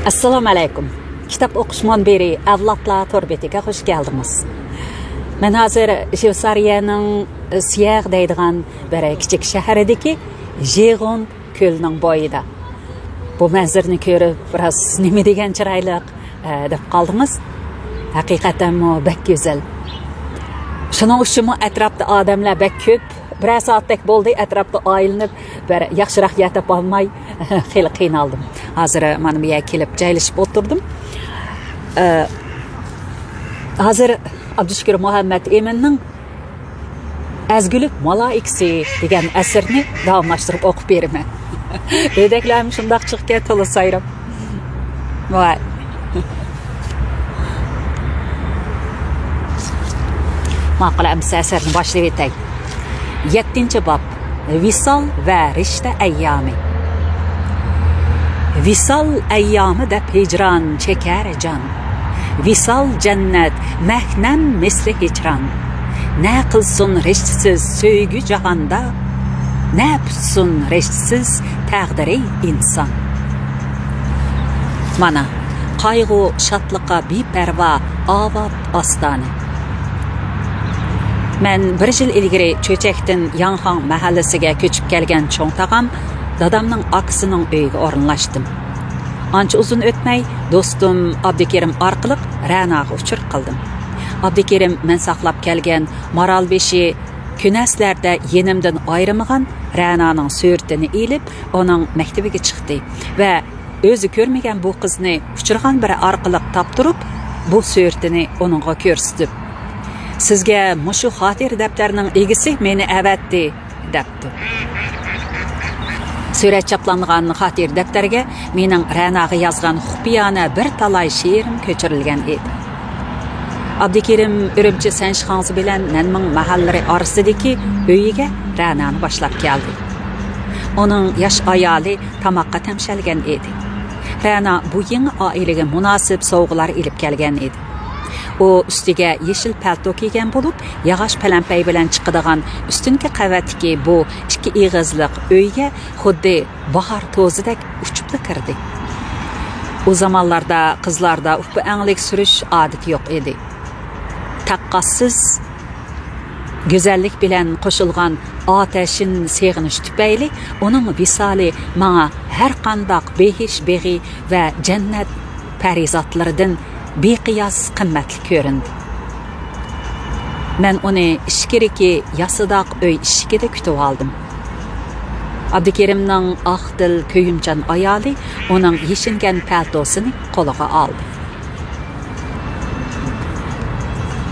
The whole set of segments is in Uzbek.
Assalomu alaykum. Kitap o'qishmon beri avlodlar to'rbetiga xush keldingiz. Men hozir Shveysariyaning Siyaq deydigan bir kichik shahridagi Jegon ko'lining bo'yida. Bu manzarani ko'rib, biroz nima degan chiroyli deb qoldingiz. Haqiqatan bu bek go'zal. Shuning uchun atrofda odamlar bek ko'p. Bir soatdek bo'ldi, atrofda aylanib, bir yaxshiroq yetib olmay xil qiynaldim. Hozir mana bu yerga kelib joylashib o'tirdim. Hozir Abdushukur Muhammad Eminning Azguluk Malaikasi degan asarni davomlashtirib o'qib beraman. Ödeklarim shundoq chiqib to'la sayrab. Voy. Ma'qul amsa asarni boshlab etay. 7-bab Visal va rishta ayyami. Visal ayyami deb hijron chekar jon. Visal jannat mahnam misli hijron. Ne qilsin rishtasiz so'ygu jahonda, ne putsin rishtasiz taqdiri inson. Mana qayg'u shodliqqa beparvo obod ostona. Men bir yil ilgari Cho'chakdan Yanxon mahallasiga ko'chib kelgan cho'ng tog'am dadamning akasining uyiga o'rinlashdim. Ancha uzun o'tmay do'stim Abdukerim orqali Ra'noga uchur qildim. Abdukerim men saqlab kelgan Maralbeshi kunaslarda yenimdan ayrimagan Ra'noning suratini ilib, uning maktabiga chiqdi va o'zi ko'rmagan bu qizni uchirgan biri orqali toptirib, bu suratini uningga ko'rsatib, sizga mushu xotir daftarning egisi meni avatdi debdi. Surat chaplangan xotir daftariga mening Ra'noga yozgan xufiyona bir talay she'rim ko'chirilgan edi. Abdukerim Urumchi Sanshxonsi bilan Nanming mahallari orasidagi uyiga Ra'noni boshlab keldi. Uning yosh ayoli tamoqqa tamshalgan edi. Ra'no bu yangi oilaga munosib sovg'alar ilib kelgan edi. O ustiga yeşil palto kiygan bo'lib, yog'och palampay bilan chiqadigan ustunki qavatdagi bu ikki ig'izliq uyga xuddi bahor to'zidek uchib kirdi. O zamonlarda qizlarda upu anglik surish odati yo'q edi. Taqqassiz go'zallik bilan qo'shilgan otashin seg'inish tufayli uning visoli menga har qandoq behish beg'i va jannat parizotlaridan beqiyos qimmatli ko'rindi. Men uni ishkiriki yasidoq uy ishigida kutib oldim. Abdukerimning oqdil ko'yimchan ayoli uning yeshingan paltosini qo'liga oldi.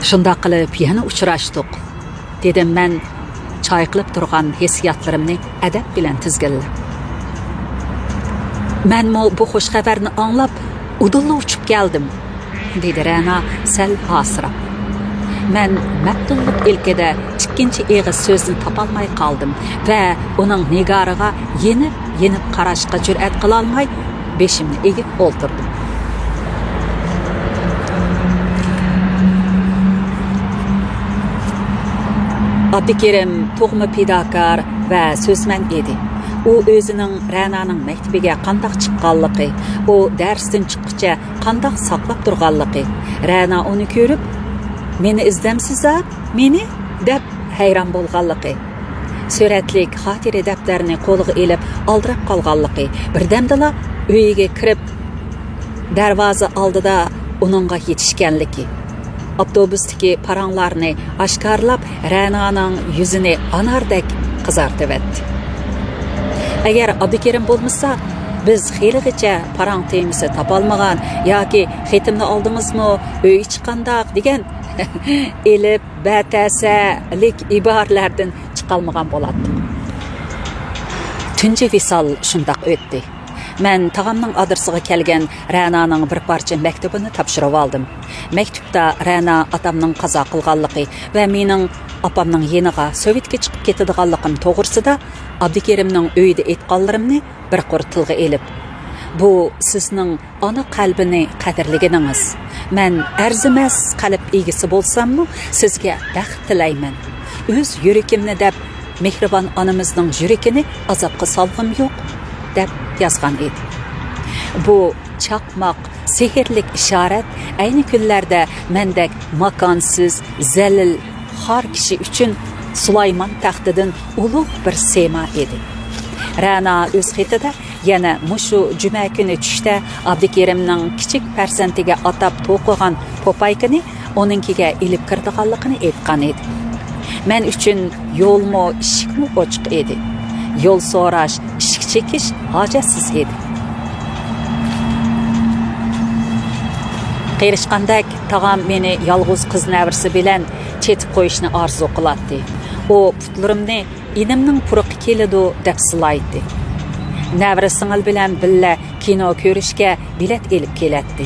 Shundoq qilib yana uchrashdik, dedim men choy qilib turgan hissiyotlarimni adab bilan tizginlab. Men bu xush xabarni anglab udulli uchib keldim, dedi Ra'no sal hasirab. Men maqtullik ilkida ikkinchi eg'iz so'zni topolmay qoldim va uning nigoriga yenib qarashga jur'at qila olmay beshimni egib o'ltirdim. Abdukerim tug'ma pidokor va so'zman edi. U o'zining Ra'noning maktabiga qandoq chiqqanligi, u darsdan chiqquncha qandoq saqlab turganligi, Ra'no uni ko'rib, meni izdamsiz-a, meni deb hayron bo'lganligi, suratlik xotira daftarini qo'liga elib oldirib qolganligi, birdamdala uyiga kirib darvoza oldida uningga yetishganligi, avtobusdagi paranglarni oshkorlab Ra'noning yuzini anordek qizartib etdi. Agar Abdukerim bo'lmasa, biz xeyligacha parang temisi topolmagan yoki xetimni oldingizmi, uy chiqqandoq degan elib batasalik iborlardan chiqolmagan bo'ladi. Tunji visol shundoq o'tdi. Men tog'amning adresiga kelgan Ra'noning bir parcha maktubini topshirib oldim. Maktubda Ra'no otamning qazo qilganligi va mening opamning yeniga Sovetga chiqib ketadiganligim to'g'risida Abdukerimning uyida aytganlarimni bir qor tilga elib, bu sizning ona qalbini qadrligingiz. Men arzimas qalb egisi bo'lsam-mu, sizga baxt tilayman. O'z yuragimni deb mehribon onamizning yuragini azobga solg'im yo'q deb yozgan edi. Bu chaqmoq, sehrlik ishorat ayni kunlarda mendek makonsiz, zalil, xor kishi uchun Sulaymon taxtidan ulug' bir sema edi. Ra'no o'z xitida yana mushu juma kuni tushda Abdukerimning kichik farzandiga atab to'qigan popaykini oningkiga ilib kirdiganligini aytgan edi. Men uchun yo'lmo ishikmi ochiq edi. Yo'l so'rash, ishik chekish hojatsiz edi. Qerishqandak tag'am meni yolg'iz qiz navrisi bilan chetib qo'yishni orzu qiladi. O putlarimni inimning puruqi keladi deb silaydi. Navri singil bilan billa kino ko'rishga bilet elib keladi.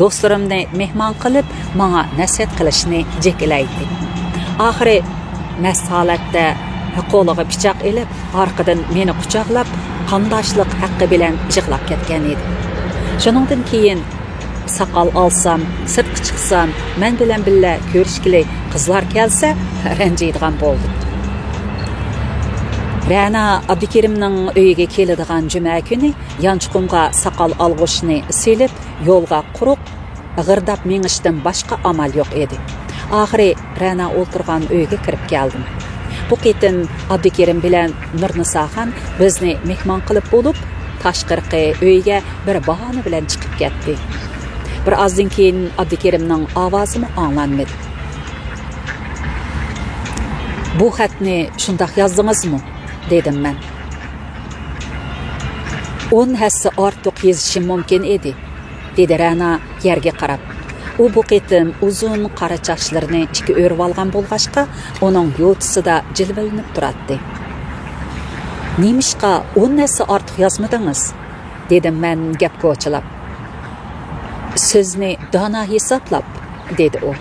Do'stlarimni mehmon qilib, menga nasihat qilishni jeklaydi. Oxiri mast holatda qo'liga pichoq elib, orqadan meni quchoqlab, qondoshlik haqqi bilan yig'lab ketgan edi. Shuningdan keyin saqal olsam, sirtqa chiqsam, men bilan billa ko'rishkili qizlar kelsa, ranjiydigan bo'ldi. Ra'no Abdukerimning uyiga keladigan juma kuni yanchiqimga saqal olg'ishni silib, yo'lga quruq g'irdab mengishdan boshqa amal yo'q edi. Oxiri Ra'no o'tirgan uyga kirib keldim. Bu qitim Abdukerim bilan Nurnisaxon bizni mehmon qilib bo'lib, tashqirqi uyga bir bahona bilan chiqib ketdi. Bir ozdan keyin Abdukerimning ovozini anglanmadi. Bu xatni shundoq yozdingizmi? Dedim men. 10 hassa ortiq yozishim mumkin edi, dedi Ra'no yerga qarab. U bu qitim uzun qora sochlarini ichga o'rib olgan bo'lg'achqa, uning yo'tisida jilvalanib turadi. Nemishqa 10 hassa ortiq yozmadingiz? Dedim men gapga ochilib. Sizni dona hisoblab, dedi u.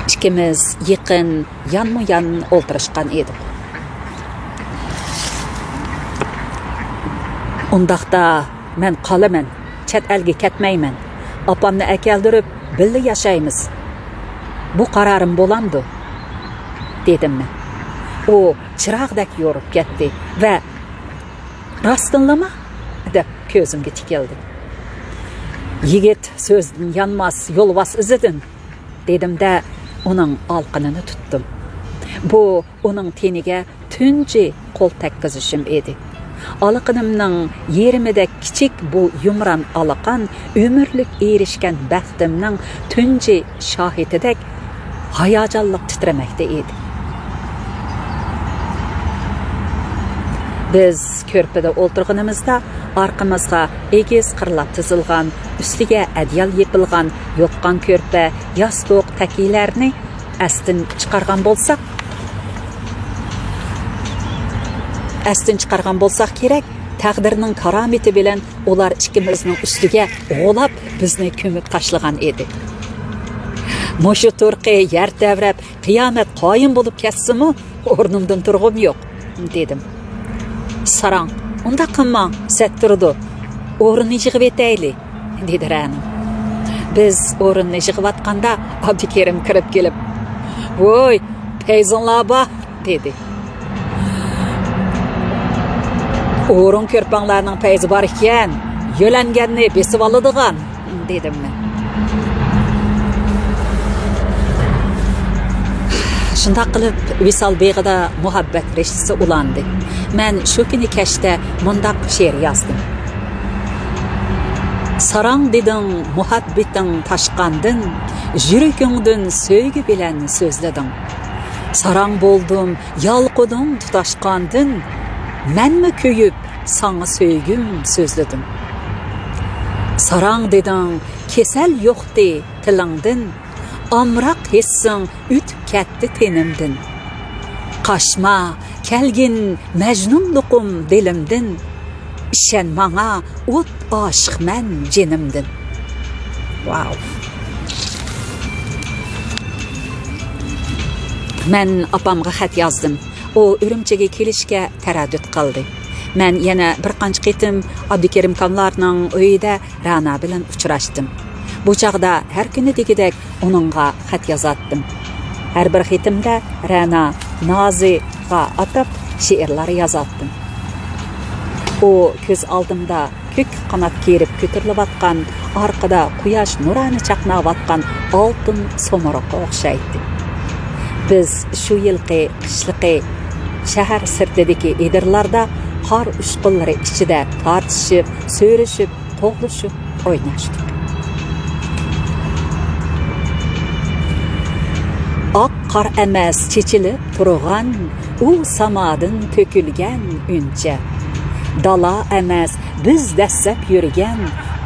Ikkimiz yaqin yonma-yon o'ltirishgan edik. Undaqda men qolaman, chet elga ketmayman. Opamni akeldirib, birga yashaymiz. Bu qarorim bo'lamdi, dedim men. U chiroqdek yorib ketdi va rostdanlama deb ko'zimga tikildi. Yigit so'zdan yanmas, yo'lvas izidin, dedim-da uning olqinini tutdim. Bu uning teniga tunji qo'l tekkizishim edi. Alaqınımның yerimidek kichik bu yumran alaqan ömürlük erişken baxtimning tunji şahididek hayajonliq titremekte edi. Biz körpede o'ltirganimizda arqamizga egiz qirlab tizilgan, ustiga adyal yepilgan, yotgan körpe, yostiq takilarni astin chiqargan bo'lsak, kerak, taqdirning karomati bilan ular ikkimizning ustiga g'olab bizni ko'mib tashlagan edi. Mushu turqi yer davrab, qiyomat qoyim bo'lib ketsimi, o'rnimdan turg'im yo'q, dedim. Sarang, unda qilmang, settirdi. O'rinni yig'ib etayli, dedi Ra'no. Biz o'rinni yig'ib Abdukerim kirib kelib, "Voy, peyzonlaba", dedi. O'rin ko'rpanglarning payzi bor ekan, yo'langanni besib oladigan, dedim men. Shundoq qilib Visol beg'ida muhabbat rishtasi ulandi. Men shu kuni kashda mundaq she'r yozdim. Sarang deding muhabbating tashqandin, yuragingdan sevgi bilan so'zlading. Sarang bo'ldim, yolqidim tutashqandin, menmi köyüp sana söygüm sözledim. Sarang dedin, kesel yoktu tilingdin, amrak hissin ütüp ketdi tenimdin. Qaşma, kelgin mecnunluqum dilimdin, işen bana ot aşık men jenimdin. Wow. Men apamga xat yazdım. O Ürümchiga kelishga taraddud qildi. Men yana bir qancha qitim Abdukerim konlarning uyida Ra'no bilan uchrashdim. Bu chaqda har kuni degidek uningga xat yozatdim. Har bir qitimda Ra'no Noziga atab she'rlar yozatdim. O göz aldımda kök kanat kerip kötürülüvatkan, arkada quyosh nurani chaqnavatkan oltin so'moroqqa o'xshaydi. Biz shu yilqi qishliqi shahar sirtidagi edirlarda qor ushqunlari ichida tortishib, so'rishib, to'g'lishib o'ynashdik. Oq qor emas chechilib turgan, u samadın tökülgen uncha. Dala emas biz dastlab yurgan,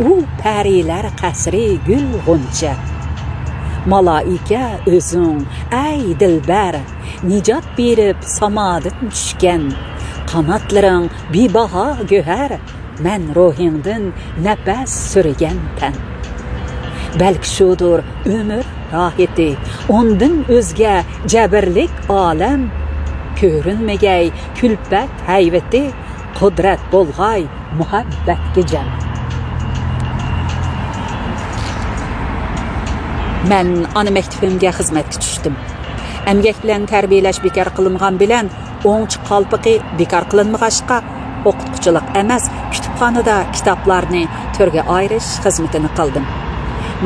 u parilar qasri gul g'uncha. Malaika o'zing ay dilbar, nijot berib samadın tushgan. Qanotlaring bebaho go'har, men ruhingdan nafas surgan tan. Balki shudur umr rohati, ondan o'zga jabrlik olam. Ko'rinmagay kulpat hayvati, qudrat bo'lg'ay muhabbatga jam. Men ana maktabimga xizmatga tushdim. Emgak bilan tarbiyalash bekor qilingan bilan o'ngchi qalpiqi bekor qilinmag'ashqa o'qituvchilik emas, kutubxonada kitoblarni turga ayirish xizmatini qildim.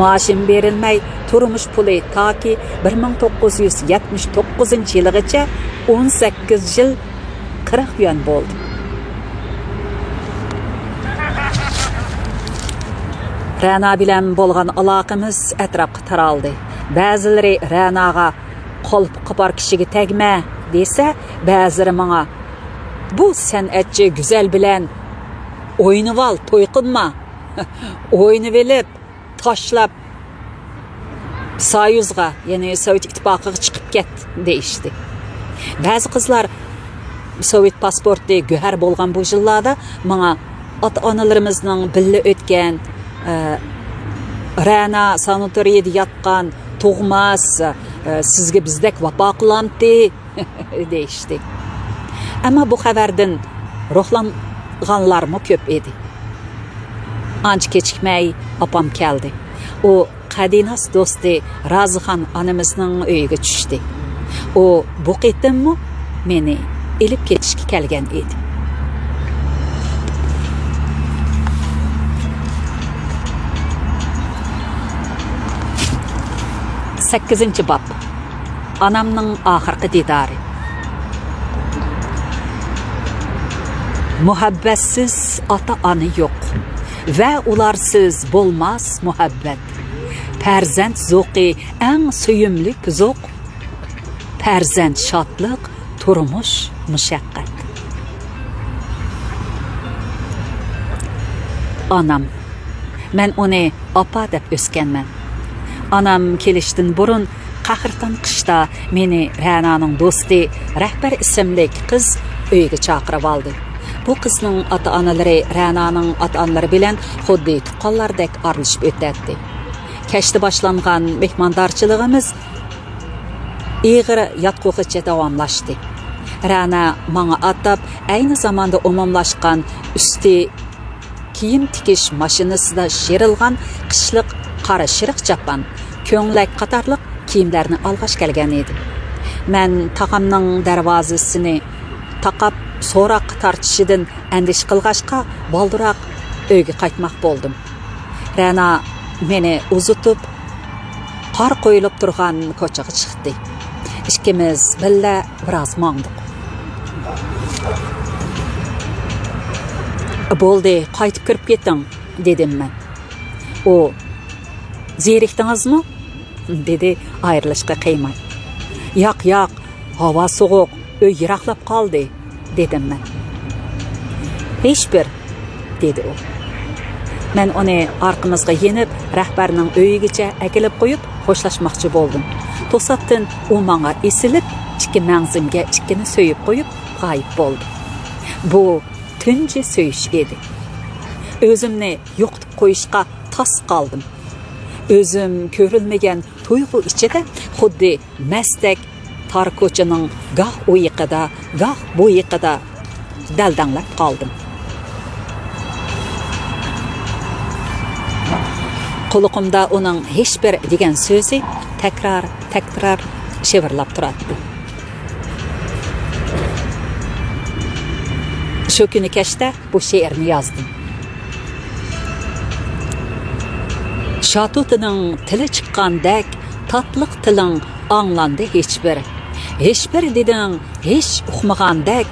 Maaşım berilmay, turmush puli toki 1979 yiligacha 18 yil 40 yuan bo'ldi. Ra'no bilan bo'lgan aloqamiz atrofga taraldi. Ba'zilari Ra'noga qolib qopar kishiga tegma desa, ba'zilari menga bu san'atchi go'zal bilan o'ynab ol, to'y qilma. O'ynab elib tashlab Soyuzga, ya'ni Sovet ittifoqiga chiqib ket deyishdi. Ba'zi qizlar Sovet pasporti go'har bo'lgan bu yillarda menga ota-onalarimizning billa o'tgan Ra'no sanatoriyada yotgan tug'mas, sizga bizdek vafo qilamdi deyishdi. Ammo bu xabardan ruhlanganlarmi ko'p edi. Ancha kechikmay opam keldi. O qadinas do'sti Razixon onamizning uyiga tushdi. O bu qitimmi meni elib ketishga kelgan edi. Sakkizinchi bob. Onamning oxirgi didori. Muhabbatsiz ota-ona yo'q va ularsiz bo'lmas muhabbat. Farzand zo'qi eng suyumli zo'q. Farzand shodlik, turmush mushaqqat. Onam. Men uni opa deb o'sganman. Onam kelishdan burun qahrton qishda meni Ra'noning do'sti Rahbar ismli qiz uyiga chaqirib oldi. Bu qizning ota-onalari Ra'noning ota-onalari bilan xuddi tuqqanlardek aralashib o'tadi. Kechda boshlangan mehmondorchiligimiz ig'ir yotquqicha davomlashdi. Ra'no menga atab ayni zamonda umumlashgan usti kiyim tikish mashinasida sherilgan qishliq qora shiriq chapan, ko'nglak qatorliq kiyimlarni olg'ash kelgan edi. Men taqamning darvozasini taqab so'roq tortishidan andish qilg'ashqa boldiroq uyga qaytmoq bo'ldim. Ra'no meni uzutib qor qo'yilib turgan ko'chaga chiqdi. Ikkimiz billa biroz mangdik. Bo'ldi, qaytib kirib keting, dedim men. O zerikdingizmi? dedi ayrilishga qiymay. Yo'q, havo sovuq, uy yiroqlab qoldi, dedim men. Hech bir, dedi u. Men uni orqamizga yenib, rahbarning uyigacha akilib qo'yib, xo'shlashmoqchi bo'ldim. To'satdan u menga esilib, ikki mangzimga ikkini so'yib qo'yib, g'oyib bo'ldi. Bu tunji so'yish edi. O'zimni yo'qitib qo'yishga tas qoldim. O'zim ko'rilmagan tuyg'u ichida xuddi mastak tor ko'chaning goh u yiqida, goh bu yiqida daldanglab qoldim. Quluqimda uning hech bir degan so'zi takror shivirlab turadi. Şu kuni kechda bu she'rni yozdim. Şatutining tili chiqqandek tatliq tiling anglandi hech bir deding hech uqmagandek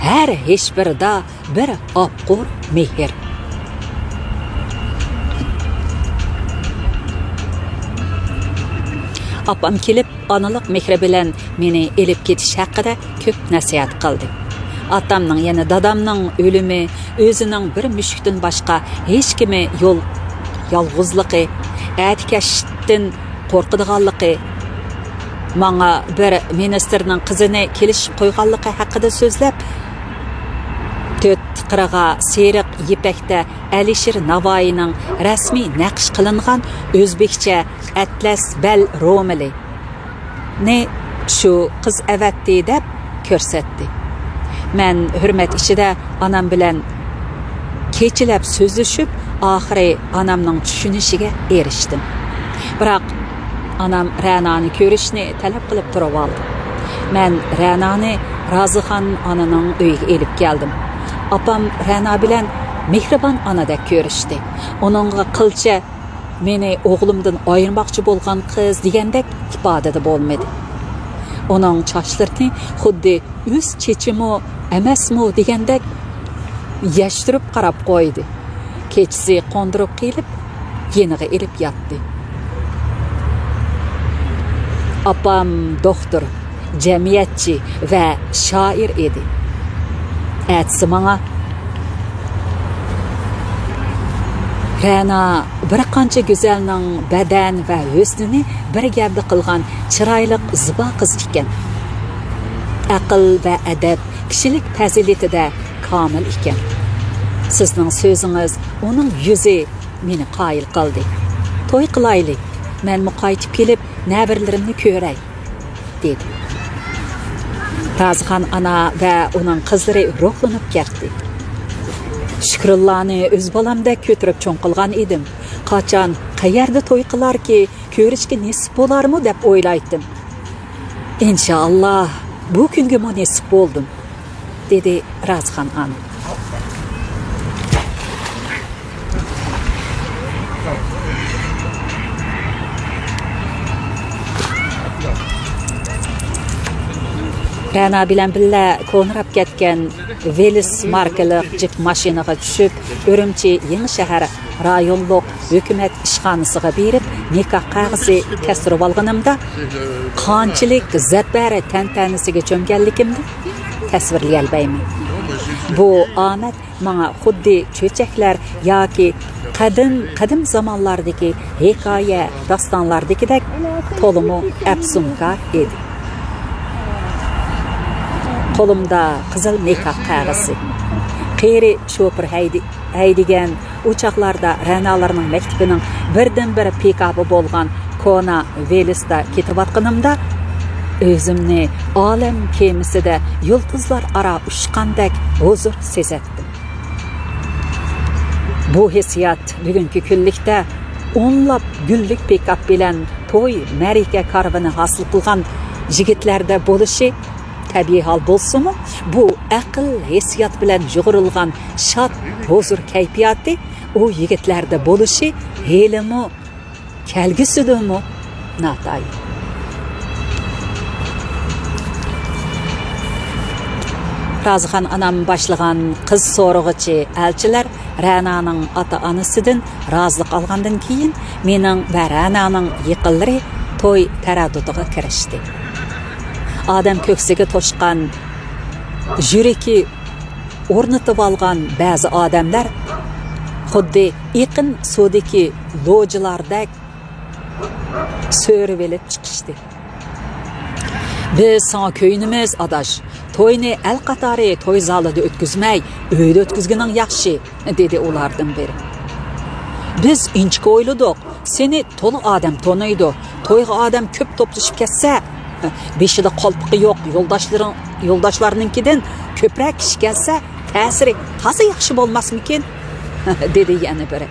har hech birida bir opqur mehr. Apam kelib onaliq mehri bilan meni elib ketish haqida ko'p nasihat qildi. Atamning yana dadamning o'limi, o'zining bir mushukdan boshqa hech kimi yolg'izligi, atkashdan qo'rqadiganligi, menga bir ministerning qizini kelishib qo'yganligi haqida so'zlab, to'rt qirg'a seriq yipakda Alisher Navoiyning rasmiy naqsh qilingan o'zbekcha Atlas bal romili ne shu qiz avatdi deb ko'rsatdi. Men hurmat ichida onam bilan kechilab so'zlashib, oxiri onamning tushunishiga erishdim. Biroq onam Ra'noni ko'rishni talab qilib turib oldi. Men Ra'noni Rozixon onaning uyiga elib keldim. Apam Ra'no bilan mehribon onadek ko'rishdi. Onunga qilcha meni o'g'limdan ayirmoqchi bo'lgan qiz degandek ifodada bo'lmadi. Onun çaşlarını xuddi o'z chechimi emasmi degandek yashtirib qarab qo'ydi. Kechasi qondirib kelib, yeniga elib yotdi. Apam doktor, jamiyatchi va shoir edi. Aytsa menga Ra'no bir qancha go'zalning badan va husnini bir gapda qilgan chiroyli zibo qiz ekan. Aql va adab kishilik fazilatida komil ekan. Sizning so'zingiz uning yuzi meni qoyil qildi. To'y qilaylik. Men muqaytib kelib, nabirlarimni ko'ray, dedi. Rozixon ana va uning qizlari ruhlanib ketdi. Shukrullani o'z bolamdek ko'tirib cho'ng qilgan edim. Qachon qayerda to'y qilarki, ko'rishga nasib bo'larmi deb o'ylaydim. Inshaalloh bu kunga nasib bo'ldim, dedi Rozixon ana. Ra'no bilan billa ko'nirab ketgan Velis markali jip mashinaga tushib, Urumchi yangi shahar rayonlik hukumat ishxonasiga berib, nikoh qog'ozi kastirib olganimda qanchalik zatbari tantanasiga cho'mganligimni tasvirlay olmayman. Bu omad menga xuddi cho'chaklar yoki qadim zamonlardagi hikoya dostonlardagidek to'liq afsunkor edi. Qo'limda qizil nikoh qog'ozi. Qeri shopir haydigan uchoqlarda Ra'nolarning maktabining birdan-bir pikapi bo'lgan Kona Velisda ketayotganimda o'zimni olam kemisida yulduzlar aro ushqandek huzur sezatdim. Bu hissiyat bugungi kunlikda o'nlab gullik pikap bilan to'y marika karvini hosil qilgan yigitlarda bo'lishi tabiiy hol bo'lsa-mu, bu aql hissiyat bilan yug'urilgan shod huzur kayfiyati u yigitlarda bo'lishi helimi kelgusidimi notayin. Rozixon anam başlagan qiz so'rg'ichi elchilar Ra'noning ota-onasidan rozilik olgandan keyin mening va Ra'noning yaqinlari to'y taraddudiga kirishdi. Adam ko'ksiga to'shqan yuragi o'rnatib olgan ba'zi odamlar xuddi yaqin suvdagi lojilardek so'rib elib chiqishdi. Biz sana ko'ynimiz adash, to'yni al qatori to'y zalida o'tkazmay, uyda o'tkazganing yaxshi, dedi ulardan biri. Biz inchki o'yladik, seni to'liq odam tonaydi. To'yga odam ko'p to'plashib ketsa, beshida qolpiqi yo'q yo'ldoshlarininkidan ko'proq kishi kelsa, ta'siri toza yaxshi bo'lmasmikin, dedi yana biri.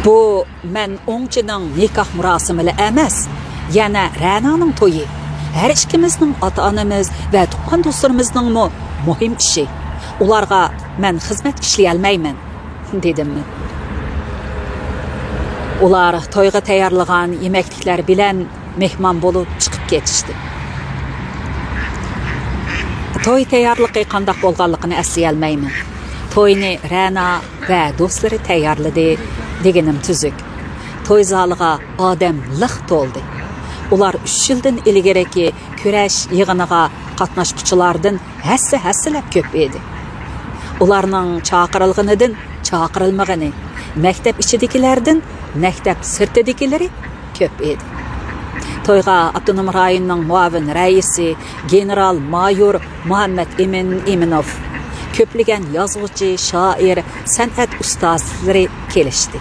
Bu men o'ngchining nikoh murosimi emas, yana Ra'noning to'yi. her ikkimizning ota-onamiz va tuqqan do'stlarimizning muhim ishi. Ularga men xizmat ishlay olmayman, dedim. Ular to'yga tayyorlagan yemekliklar bilan mehmon bo'lib chiqib ketishdi. To'y tayyorligi qanday bo'lganligini eslay olmayman. To'yni Ra'no va do'stlari tayyorladi deganim tuzuk. To'y zaliga odam liq to'ldi. Ular 3 yildan ilgariki kurash yig'iniga qatnashuvchilardan hassalab ko'p edi. Ularning chaqirilganidan chaqirilmagani, maktab ichidagilardan maktab sirtidagilari ko'p edi. To'yga Abdunum rayonining muavin raisi general mayor Muhammad Iminov, ko'pligan yozuvchi, shoir, san'at ustozlari kelishdi.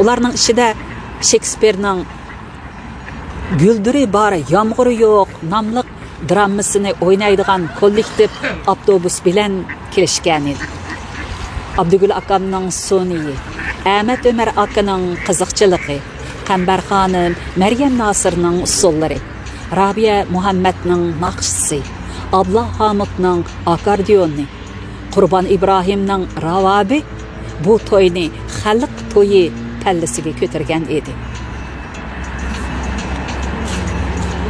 Ularning ishida Shakespearening Güldürü bari yağmuru yok namlı dramasını oynaydigan kollektiv avtobus bilen kelishgan edi. Abdugul akamning Soniyi, Ahmet Ömer akaning qiziqchiligi, Qambar xonim, Maryam Nasirning usullari, Rabia Muhammadning naqshisi, Abdullah Hamidning akordeoni, Qurbon Ibrohimning ravabi bu to'yni xalq to'yi pallasiga ko'targan edi.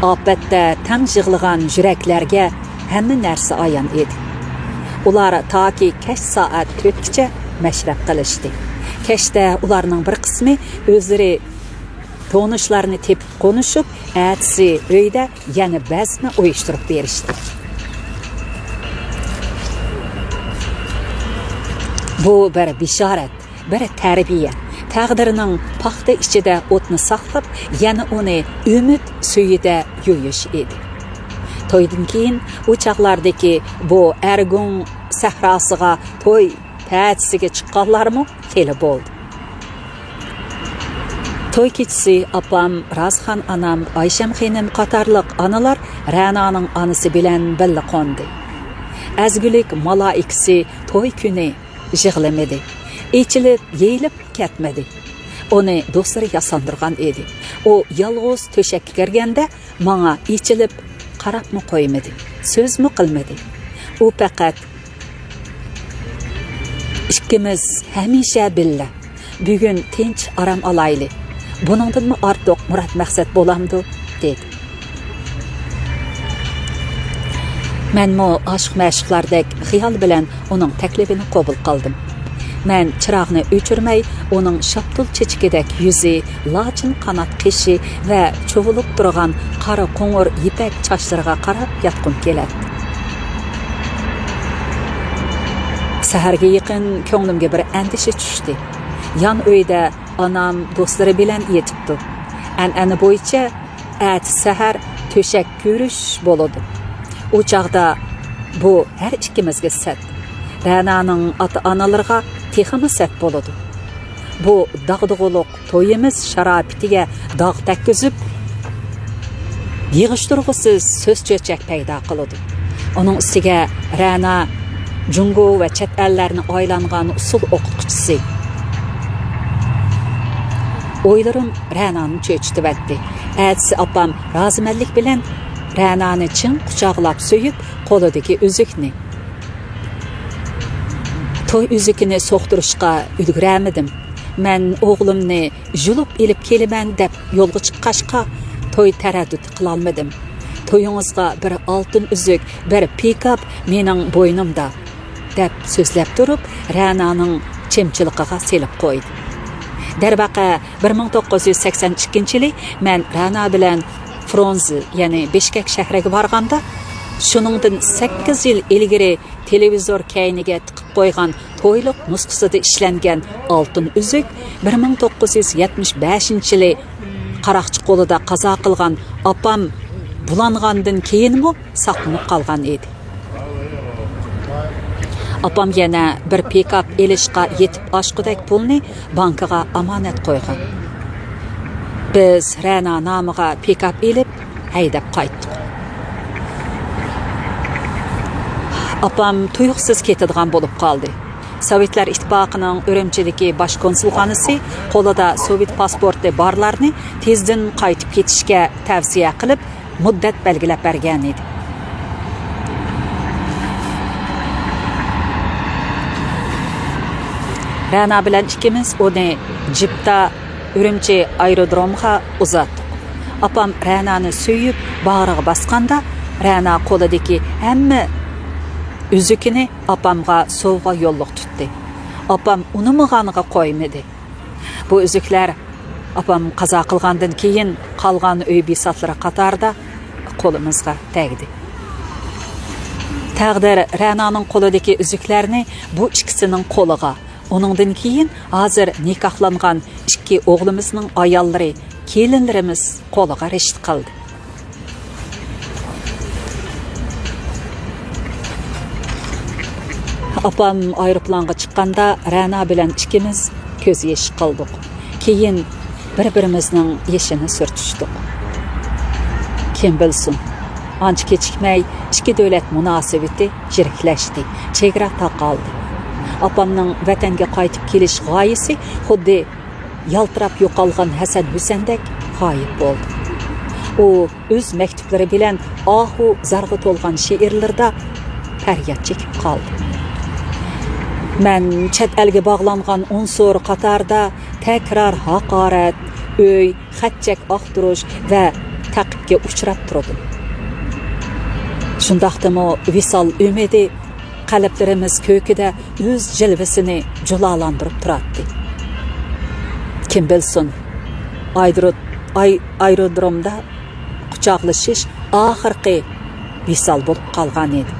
Albatta, tang yig'ilgan yuraklarga hamma narsa ayon edi. Ular toki kech soat 4gacha mashrab qilishdi. Kechda ularning bir qismi o'zlari to'nishlarini tepib konuşup, atsi uyda yana bazmi uyushtirib berishdi. Bu bir bishorat, bir tarbiya. Taqdirining paxta ichida o'tni saqlab, yana uni umid suyida yo'yish edi. To'ydan keyin u chaqlardagi bu Argun sahrosiga to'y ta'tisiga chiqqanlarmi xeli bo'ldi. To'y kechisi opam, Razxon onam, Aysham xonim qatorliq onalar Ra'noning onasi bilan birga qo'ndi. Azgulik malaikasi to'y kuni yig'lamadi. Echilib, yeyilib ketmedi. Onu do'stlari yasandirgan edi. O yolg'iz to'shakka kirganda menga echilib qarabmi qo'ymadi, so'zmi qilmadi. U faqat ikkimiz hamisha billa. Bugun tinch aram olayli. Buningdanmi ortiq murad maqsad bo'lamdi, dedi. Menmo aşıq-məşıqlardek xiyal bilan uning taklifini qabul qildim. Men chirog'ni o'chirmay, uning shaptul chechigidek yuzi, lachin qanot qishi va cho'vilib turgan qora qo'ng'ir ipak sochlariga qarab yotqim keladi. Saharga yaqin ko'nglimga bir andisha tushdi. Yan uyda onam do'stlari bilan yetibdi. An'ana bo'yicha at sahar to'shak ko'rish bo'ladi. O chaqda bu har ikkimizga sat. Ra'noning ota-onalarga texmi sat bo'ladi. Bu dag'dug'uluq to'yimiz sharofatiga dog' takkizib, yig'ishtirg'isiz so'z cho'chak paydo qiladi. Uning ustiga Ra'no jungo va chet ellarni aylangan usul o'qituvchisi. O'ylarim Ra'noni cho'chitibdi. Atsi opam rozimanlik bilan Ra'noni chin quchoqlab so'yib, qo'lidagi uzukni. To'y uzukini so'qtirishga ulguramadim. Men o'g'limni julib elib kelaman deb yo'lga chiqqashqa to'y taraddud qila olmadim. To'yingizga bir oltin uzuk, bir pikap mening bo'ynimda deb so'zlab turib, Ra'noning chemchiligiga selib qo'ydi. Darvaqa 1982-yili men Ra'no bilan Fronzi, ya'ni Bishkek shahriga borganda, shuningdan 8 yil ilgari televizor kayniga tiqib qo'ygan to'yliq nusxasida ishlangan oltin uzuk 1975-yili qaroqchi qo'lida qazo qilgan opam bulangandan keyinmi saqlanib qolgan edi. Opam yana bir pikap elishqa yetib oshqudak pulni bankaga omonat qo'ygan. Biz Ra'no nomiga pikap elib haydab qaytdik. Opam tuyuqsiz ketadigan bo'lib qoldi. Sovetlar ittifoqining Urumchidagi bosh konsulxonasi qo'lida sovet pasporti borlarni tezdan qaytib ketishga tavsiya qilib, muddat belgilab bergan edi. Rana bilan ikkimiz uni jipda Ürümçi aerodromga uzatdik. Apam Rana'ni söyüp bağrıga basqanda Rana qo'lidagi hamma üzükini apamga sovg'a yo'lliq tutdi. Apam unimig'aniga qo'ymadi. Bu üzükler apam qazo qilgandan keyin qolgan uy besatlari qatorida qo'limizga tegdi. Taqdir Rana'ning qo'lidagi üzüklarni bu ikkisining qo'liga, onundan keyin hozir nikohlangan ikki o'g'limizning ayollari, kelinlarimiz qo'liga rishit qildi. Apam aeroplanga chiqqanda Rana bilan ikkimiz ko'z yesh qildik. Keyin bir-birimizning yeshini surtishdik. Kim bilsin, ancha kechikmay ikki davlat munosabati jiriklashdi, chegara taqaldi. Apamning vatanga qaytib kelish g'oyasi xuddi yaltirab yo'qolgan Hasan Husandek g'oyib bo'ldi. U o'z maktublari bilan ahu zarg'a to'lgan she'rlarda faryod chekib qoldi. Men chet elga bog'langan unsur qatorida takrar haqorat, o'y, xatchak oqtirish va taqibga uchrab turdim. Shundaqdimi visol umidi qalblarimiz ko'kida o'z jilvisini jalolantirib turadi. Kim bilsin, aerodromda quchoqlashish oxirgi visol bo'lib qolgan edi.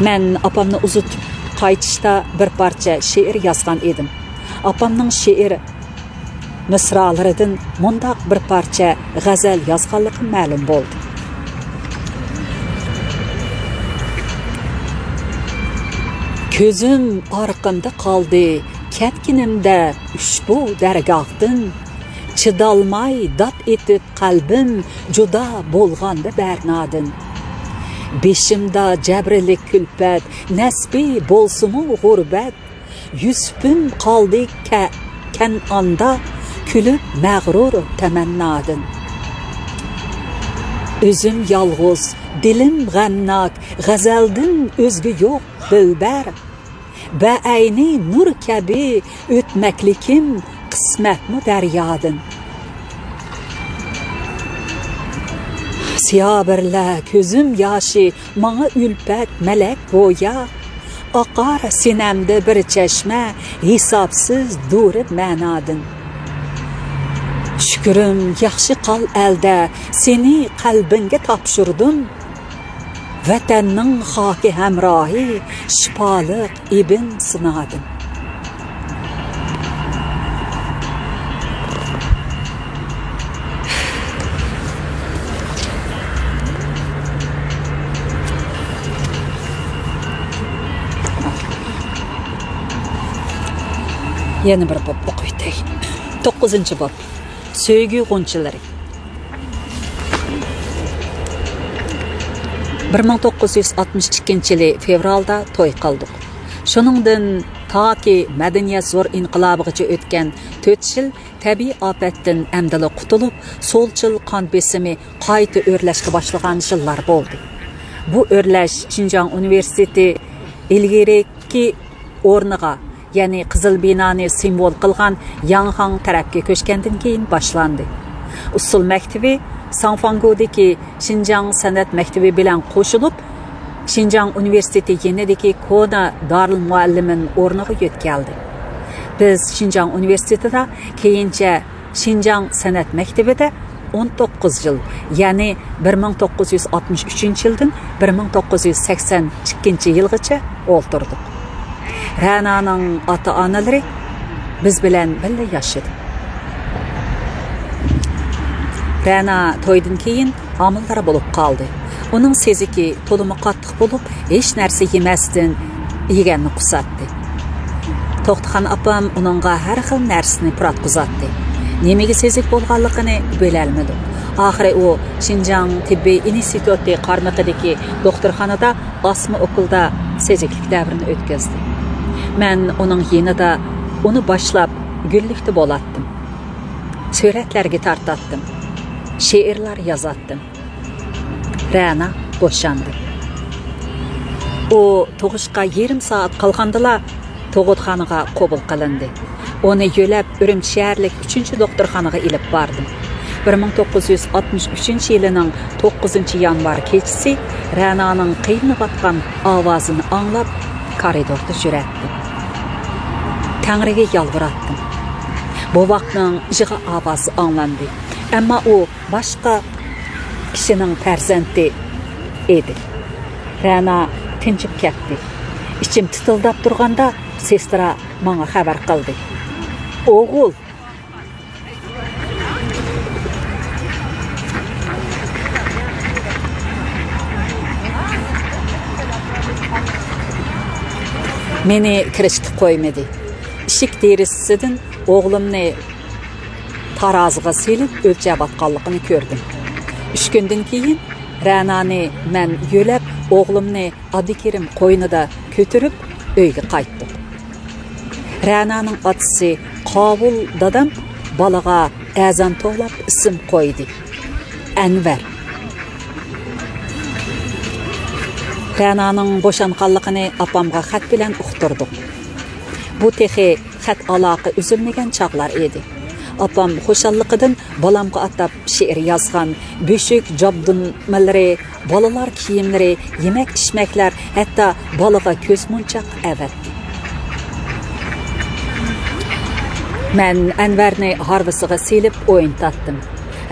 Men apamni uzatib qaytishda bir parcha she'r yozgan edim. Apamning she'r misralaridan mundaq bir parcha g'azal yozganligi ma'lum bo'ldi. Ko'zim orqamda qoldi, ketkinimda ushbu dargohdan, chidolmay dod etib qalbim juda bo'lganda Bernadin. Beşimda jabrilik külpat, nasbi bo'lsinu g'urbat, Yusufim qoldi Kan'onda kulib mag'rur tamannadin. O'zim yolg'iz, dilim g'amnak, g'azaldin o'zga yo'q dilbar. Ba'ayni nur kabi o'tmaklikim qismatmi daryodin. Siyabirla ko'zim yoshi, manga ulpat malak go'ya. Oqar sinamda bir chashma, hisobsiz durib ma'nodin. Shukrim yaxshi qol alda, seni qalbinga topshirdim. Vatanning xoki hamrohi, shifoliq ibn Sinodin. Yana bir bob o'qiydik. 9-bob. Söygü g'unchilari. 1962-yili fevralda to'y qildik. Shuningdan toki madaniyat zo'r inqilobigacha o'tgan 4 yil tabiiy ofatdan amdala qutulib, so'lchil qon besimi qayta o'rlashga boshlagan yillar bo'ldi. Bu o'rlash Xinjiang universiteti ilgiriki o'rniga, ya'ni Qizil binoni simbol qilgan Yanghang tarafga ko'chgandan keyin boshlandi. Usul maktabi Sanfangudagi Xinjiang san'at maktabi bilan qo'shilib, Xinjiang universiteti yenidagi Kona Darul Muallimin o'rniga yetkazdi. Biz Xinjiang universitetida keyincha Xinjiang san'at maktabida 19 yil, ya'ni 1963-yildan 1982-yilgacha o'tirdik. Rana'ning ota-onalari biz bilan birga yashadi. Rana to'ydan keyin homildor bo'lib qoldi. Uning seziki to'limi qattiq bo'lib, hech narsa yemasdan yeganni qusatdi. To'xtagan opam uningga har xil narsani pratqizatdi. Nimaga sezik bo'lganligini bilolmadi. Oxiri u Xinjiang tibbiy instituti qarmaqidagi doktorxonada osma okulda seziklik davrini o'tkazdi. Men uning yanida uni boshlab gullikda bo'latdim. Suratlarga tartatdim. şeirler yazattım. Rana boşandı. O toğuşqa 20 saat qalğandıla toğutxanaga qabul qılındı. Onu yölep Ürümçi şəhərlik 3-cü doktorxanaga ilib bardım. 1963 yılının 9 yanvar keçisi Rana'nın qıyınıb atqan avazını anlap koridorda jüretdim. Tanrıga yalvarattım. Bu vaxtın jığı avazı anlandı. Ama o başqa kişinin farzandi edi. Rana tinchib ketdi. İçim tıtıldap turganda sestra bana xabar qildi. Oğul, meni kirishga qo'ymadi. Ishik derisidan o'g'limni taroziga selib o'lchab atganligini ko'rdim. 3 kundan keyin Ranani men yo'lab o'g'limni Abdukerim qo'ynida ko'tarib uyga qaytdim. Rana'nın atisi Qabul dadam balaga azan to'lab ism qo'ydi. Anvar. Rana'nın boşanqanligini apamga xat bilan uqtirdim. Bu texi xat aloqa üzülmegen çağlar edi. Apam xoşalliqidan balamga atab şeir yazgan, böşük jabdunmalari, balalar kiyimlari, yemek içmekler, hatta balaga ko'z munchaq avatdi. Men Anvarni harvisiga selib o'yintatdim.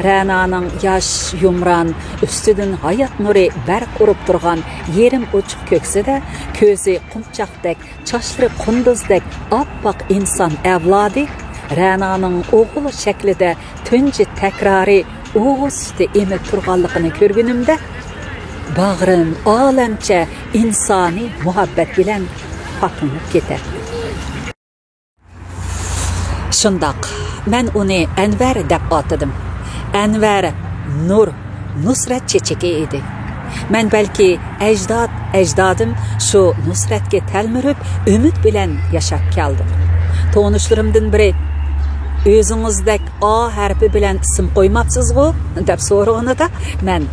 Rana'nın yaş, yumran, üstüdün hayat nuri berk urup durgan yerim uçuk kökside közü kumçaqdek, çaşları kunduzdek appak insan evladı Rana'nın oğulu şeklide tünci tekrari oğul sütü emip turganlıqını körgünümde bağrım alemçe insani muhabbet bilen patınıp gider. Şundaq, men onu Anvar dep atadım. Anvar Nur, Nusrat çeçeki edi. Men belki ecdadım şu Nusratga telmirib, ümit bilen yaşap keldim. Tonuşlarımdan biri, özünüzdek A harfi bilen isim qo'ymapsiz-ku deb so'raganda men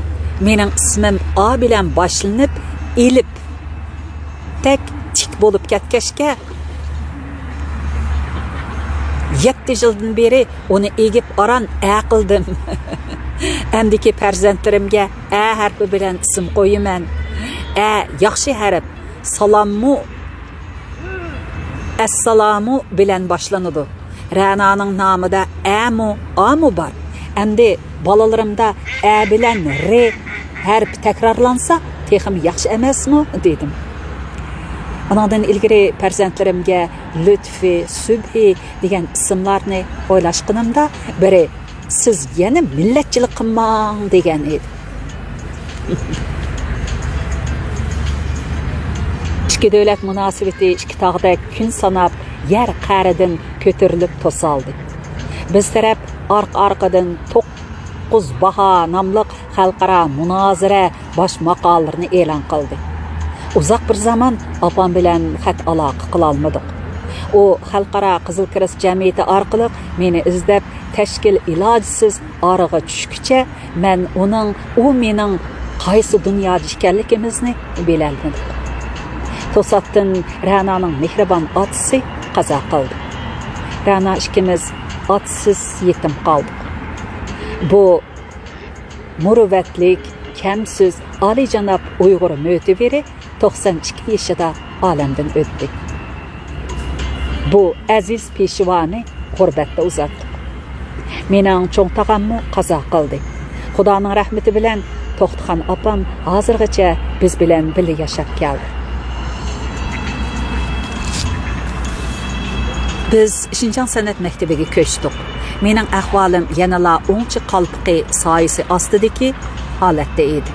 mening ismim A bilen başlanıp, elip tek tik bo'lib ketgachga 7 yıldan beri onu egip aran aqıldım. Əmdiki farzandlarimga A harfi bilen isim qo'yaman. A yaxshi harf, salammu, assalamu bilen başlanıdı. Rana'nın namıda A mu var. Əmdi balalarimda A bilen R harfi tekrarlansa texim yaxshi emasmi dedim. Anadan ilgiri farzandlarimga Lütfi, Sübhi degan ismlarni o'ylashqinimda biri siz yana millatchilik qilmang degan edi. İki davlat munosabati ikki tog'da kun sanab yer qa'ridan ko'tarilib to'saldi. Biz taraf arqadan 9 baha nomli xalqaro munozara bosh maqolalarni e'lon qildi. Uzaq bir zaman apam bilan xat aloqa qila olmadik. O xalqaro Qizil Kirist jamiyati orqali meni izlab tashkil ilojsiz orig'a tushguncha men u mening qaysi dunyoda ekanligimizni bilolmadim. To'satdan Rana'nın mehribon otasi qazo qildi. Rana ikkimiz otasiz yetim qoldik. Bu muruvvatlik, kamsiz, oliyjanob Uyg'ur mo'tiviri 92 yaşında alemden öttü. Bu aziz peşivani gurbetde uzatdı. Mening cho'ng tog'amni qazo qildi. Xudoning rahmeti bilan To'xtixon opam hozirgacha biz bilan birga yashab keldi. Biz Şinjan san'at maktabiga ko'chdik. Mening ahvolim yanala o'ngchi qalpiqi soyasi ostidagi holatda edi.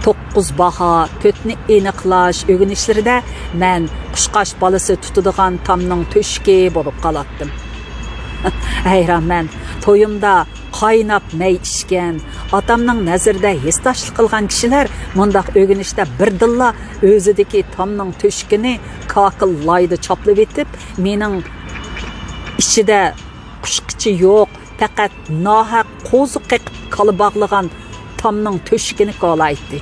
9 baha, pötni aniqlash o'rganishlarida men qushqash balasi tutadigan tomning to'shki bo'lib qolatdim. Hayron men to'yimda qaynab may ishgan, otamning nazarida hesdoshlik qilgan kishilar mundaq o'rganishda birdilla o'zidagi tomning to'shkini kokil layda choplab etib, mening ichida qushqichi yo'q, faqat nohaq qo'zi qiqib qala bog'lagan tomning to'shigini qolaydi.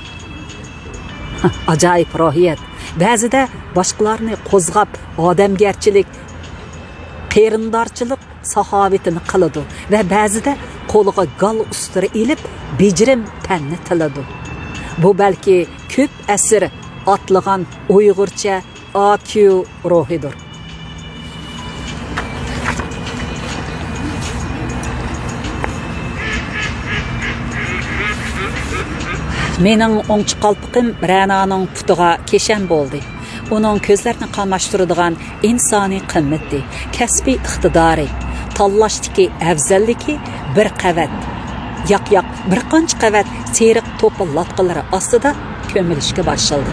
Ajoyib rohiyat. Ba'zida boshqalarni qo'zg'ab odamgarchilik, qerindorchilik saxovatini qiladi va ba'zida qo'liga gal ustiri ilib bejirim tanni tiladi. Bu balki ko'p asr atlagan Uyg'urcha AQ ruhidir. Mening o'ngchi qalpiqim Ra'noning putiga keshan bo'ldi. Uning ko'zlarini qamashtiradigan insoniy qimmati, kasbiy iqtidori, tanlashdagi afzalligi bir qavat, yoq bir qancha qavat seriq to'pil latqalari ostida ko'milishga boshladi.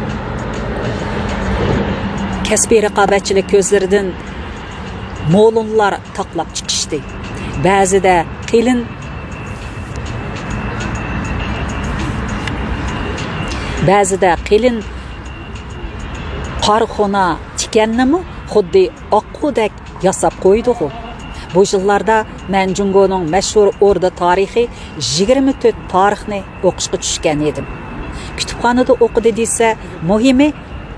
Kasbiy raqobatchilik ko'zlaridan mo'lunlar taqlab chiqishdi. Ba'zida qilin qarxona tikannimi xuddi oqqudek yasab qo'ydi. Bu yillarda men Jungoning mashhur o'rda tarixi 24 tarixni o'qishga tushgan edim. Kutubxonada o'qidi desa, muhimi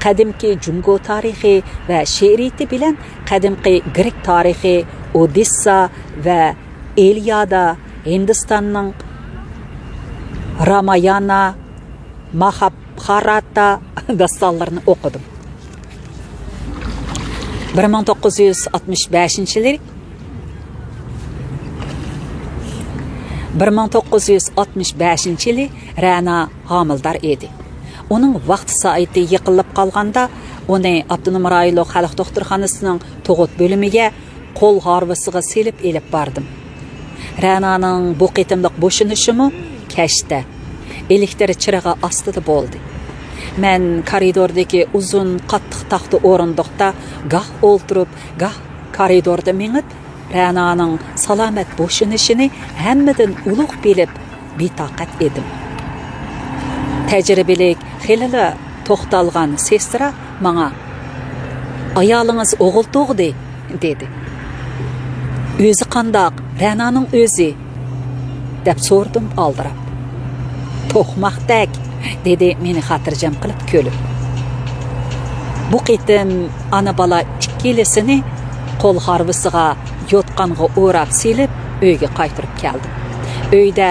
qadimki Jungo tarixi va she'riyati bilan qadimki Grek tarixi, Odessa va Iliada, Hindistonning Ramayana, Mahabharata dastanlarini o'qidim. 1965-yil 1965-yili Ra'no homildor edi. Uning vaqt soati yiqilib qolganda, uni Abdunum rayonlik xalq doktorxonasining tug'ut bo'limiga qo'l harvisiga selib elib bordim. Ra'noning bu qitimliq bo'shinishimi kashda elektr chirog'i ostida bo'ldi. Men koridordagi uzun qattiq taxta o'rindiqda goh o'ltirib, goh koridorda mengib, Ra'noning salomat bo'shinishini hammadan ulug' bilib, betoqat edim. Tajribalik xilila to'xtalgan sestra menga "Ayolingiz o'g'il tug'di" dedi. "O'zi qandoq? Ra'noning o'zi?" deb so'rdim aldirab. "To'qmoqdak" dedi meni xotirjam qilib ko'lib. Bu qitim ana bola ikkilisini qo'l harvisiga yotqanga o'rab silib uyga qaytirib keldim. Uyda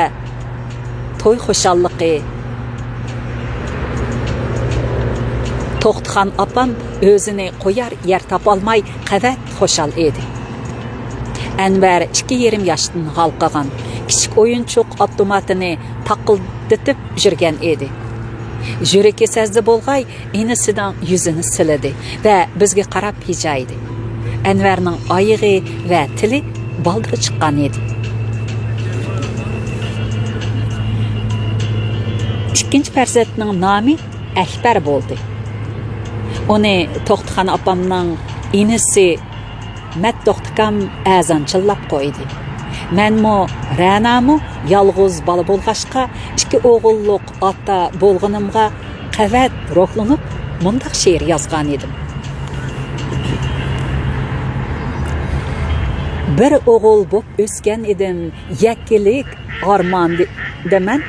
to'y xushalliqi, To'xtxon opam o'zini qo'yar yer topolmay qavat xushal edi. Anvar 2,5 yoshdan g'alqagan kichik o'yinchoq avtomatini taqildatib yurgan edi. Yuragi sezdi bo'lg'ay inisidan yuzini siladi va bizga qarab hijaydi. Anvarning oyog'i va tili baldirga chiqqan edi. Ikkinchi farzandning nomi Akbar bo'ldi. Uni To'xtxon opamning inisi Maddoxtikam azanchillab qo'ydi. Menmo Ra'nomu yolg'iz bola bo'lg'ashqa 2 o'g'illik ota bo'lganimga qavat ruhlanib mundaq she'r yozgan edim. Bir o'g'il bo'p o'sgan edim, yakkilik armon deman.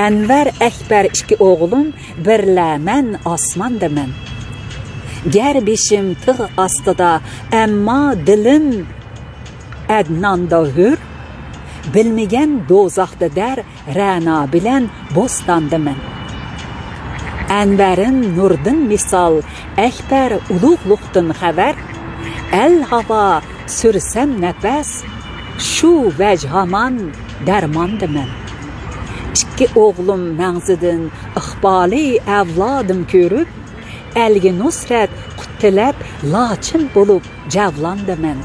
Anvar Akbar 2 o'g'lim, birlaman osmon deman. Gar beshim tig' ostida, ammo dilim Adnonda hur, bilmagan do'zaxda dar Ra'no bilan bo'stondaman. Anvarim nurdin misol, Akbar ulug'luqdan xabar, al havo sursam nafas, shu vajhamon darmondaman. 2 o'g'lim mangzidan iqboli avlodim ko'rib, elga nusrat quttilab lochin bo'lib javlondaman.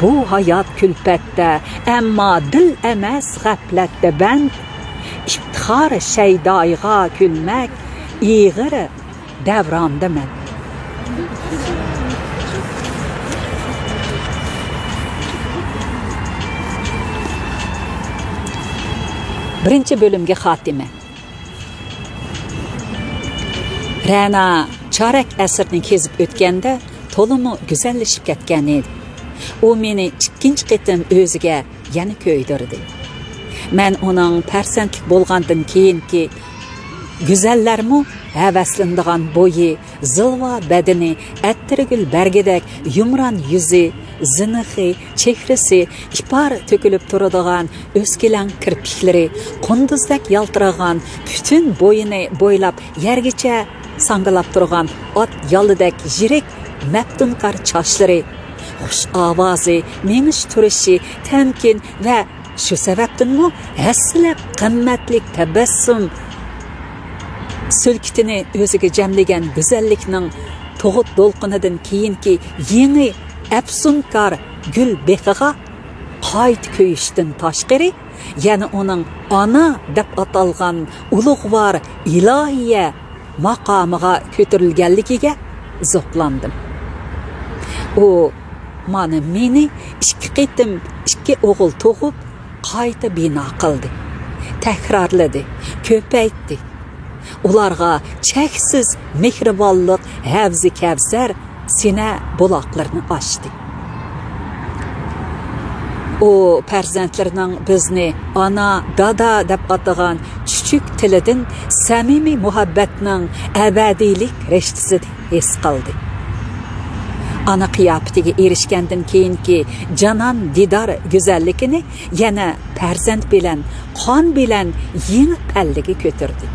Bu hayot kulpatda, ammo dil emas g'aflatda band. İftixor shaydoyga kulmak, ig'ir davrondaman. Birinchi bo'limga xotima. Ra'no chorak asrni kezib o'tganda to'limi go'zallashib ketgan edi. u meni ikkinchi qitim o'ziga yana ko'ydirdi. Men uning farzandlik bo'lgandan keyingi go'zallarmi havaslanadigan bo'yi, zilva badani, attirgul bargidek yumron yuzi, zinihi, chehrasi, ipar to'kilib turadigan o'skilan kirpiklari, qunduzdek yaltiragan, butun bo'yini bo'ylab yergacha sangilab turgan ot yolidek yirik maftunkor chochlari, xush ovozi, menish turishi tamkin va shu sababdanmi haslab qimmatlik tabassum sülkitini o'ziga jamlagan go'zallikning tug'ut do'lqinidan keyingi yangi afsunkor gul behiga qayt ko'yishdan tashqari yana uning ona deb atalgan ulug'vor ilohiya maqomiga ko'tarilganligiga zo'qlandim. U mana meni ikki qitim ikki o'g'il tug'ib qayta bino qildi, takrorladi, ko'paytdi. Ularga cheksiz mehribonlik havzi kavsar sina buloqlarini ochdi. O farzandlarining bizni ona, dada deb atagan chuchuk tilidan samimiy muhabbatning abadiylik rishtasini his qildi. Ana qiyofatiga erishgandan keyingi janon didor go'zalligini yana farzand bilan, qon bilan yangi pallaga ko'tardi.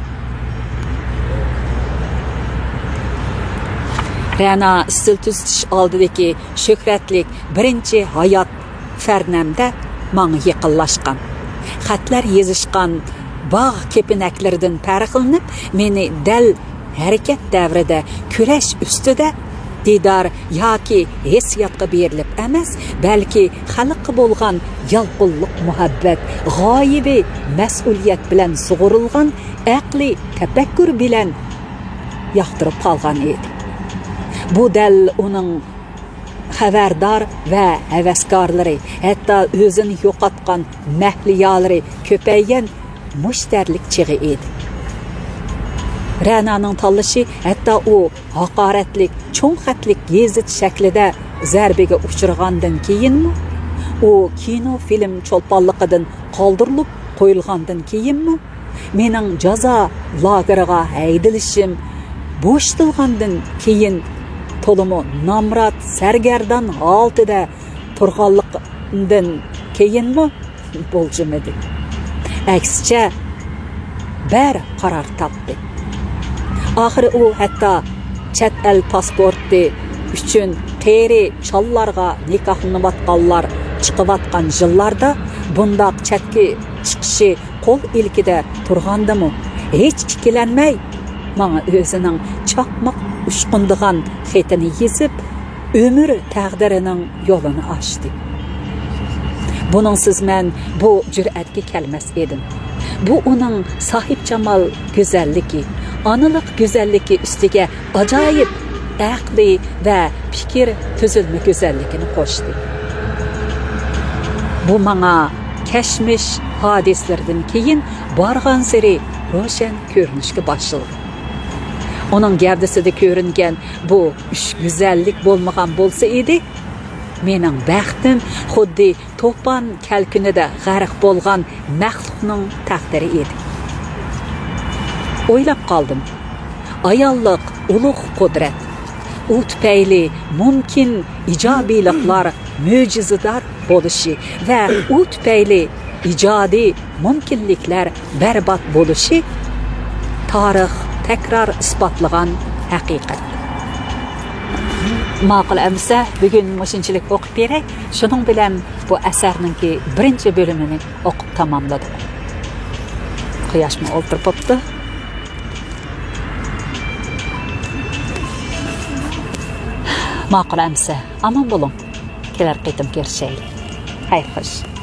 Rana stil tuzitish oldidagi shuhratlik birinchi hayot farnamda menga yaqinlashgan. Xatlar yozishgan bog' kepinaklaridan farqlanib, meni dal harakat davrida kurash ustida didor yoki hissiyotga berilib emas, balki xalqqa bo'lgan yalqinlik muhabbat, g'oyibi mas'uliyat bilan sug'urilgan aqli tafakkur bilan yoqtirib qolgan edi. Bu dal uning xabardor va havaskorlari, hatto o'zini yo'qotgan mahliyolari ko'paygan mushtarlik chig'i edi. Ra'naning tanlashi hatto u haqoratlik, cho'ng xatlik yezit shaklida zarbaga uchragandan keyinmi, u kino film cho'lponligidan qoldirilib qo'yilgandan keyinmi, mening jazo lageriga haydilishim bo'shatilgandan keyin tolumu namrat sargardan altida turganlikdan keyinmi bo'lchimidi. Aksicha bir qaror topdi. Oxiri u hatto chet el pasporti uchun qeri chollarga nikohlanayotganlar chiqayotgan yillarda bundoq chetga chiqishi qo'l ilkida turgandimi, hech ikkilanmay menga o'zining chaqmoq ushqundigan xetini yezib, ömür taqdirining yo'lini ochdi. Buningsiz men bu jur'atga kelmas edim. Bu uning sohib jamal go'zalligi, onalik go'zalligi ustiga ajoyib aqli va fikr tuzilma go'zalligini qo'shdi. Bu menga kashmish hodislardan keyin borgan sari ro'shan ko'rinishga boshladi. Onun gavdasida ko'ringan bu uch go'zallik bo'lmagan bo'lsa edi, mening baxtim xuddi to'pon kalkunida g'arq bo'lgan maxluqning taqdiri edi. O'ylab qoldim. Ayollik ulug' qudrat. U tufayli mumkin ijobiyliklar mo'jizador bo'lishi va u tufayli ijodiy mumkinliklar barbod bo'lishi tarix takror isbotlagan haqiqat. Ma'qul amsa, bugun mushunchalik o'qib beray. Shuning bilan bu asarningki birinchi bo'limini o'qib tamomladik. Quyoshmi o'ltirib qopti. Ma'qul amsa, omon bo'ling. Kelar qaytim ko'rishaylik. Xayr xo'sh.